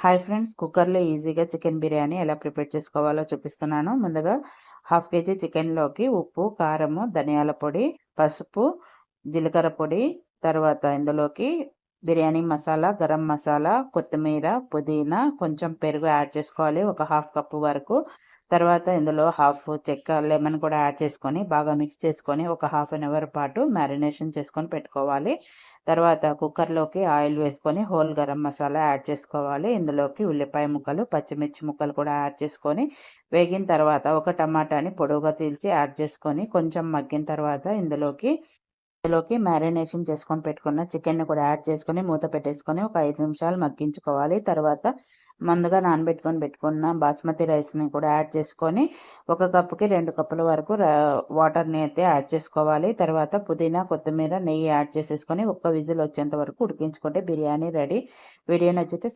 Hi friends, కుక్కర్లో ఈజీగా chicken biryani ఎలా ప్రిపేర్ చేసుకోవాలో చూపిస్తున్నాను. ముందుగా హాఫ్ కేజీ చికెన్లోకి ఉప్పు, కారము, ధనియాల పొడి, పసుపు, జీలకర్ర పొడి, తర్వాత ఇందులోకి బిర్యానీ మసాలా, గరం మసాలా, కొత్తిమీర, పుదీనా, కొంచెం పెరుగు యాడ్ చేసుకోవాలి, ఒక హాఫ్ కప్పు వరకు. తర్వాత ఇందులో హాఫ్ చెక్క, లెమన్ కూడా యాడ్ చేసుకొని బాగా మిక్స్ చేసుకొని ఒక హాఫ్ అన్ అవర్ పాటు మ్యారినేషన్ చేసుకొని పెట్టుకోవాలి. తర్వాత కుక్కర్లోకి ఆయిల్ వేసుకొని హోల్ గరం మసాలా యాడ్ చేసుకోవాలి. ఇందులోకి ఉల్లిపాయ ముక్కలు, పచ్చిమిర్చి ముక్కలు కూడా యాడ్ చేసుకొని వేగిన తర్వాత ఒక టమాటాని పొడవుగా చీల్చి యాడ్ చేసుకొని కొంచెం మగ్గిన తర్వాత ఇందులోకి మ్యారినేషన్ చేసుకొని పెట్టుకున్న చికెన్ కూడా యాడ్ చేసుకొని మూత పెట్టేసుకొని ఒక 5 నిమిషాలు మగ్గించుకోవాలి. తర్వాత ముందుగా పెట్టుకున్న బాస్మతి రైస్ని కూడా యాడ్ చేసుకొని ఒక కప్పుకి 2 కప్పుల వరకు వాటర్ని అయితే యాడ్ చేసుకోవాలి. తర్వాత పుదీనా, కొత్తిమీర, నెయ్యి యాడ్ చేసేసుకొని ఒక్క విజిల్ వచ్చేంత వరకు ఉడికించుకుంటే బిర్యానీ రెడీ. వీడియో నచ్చితే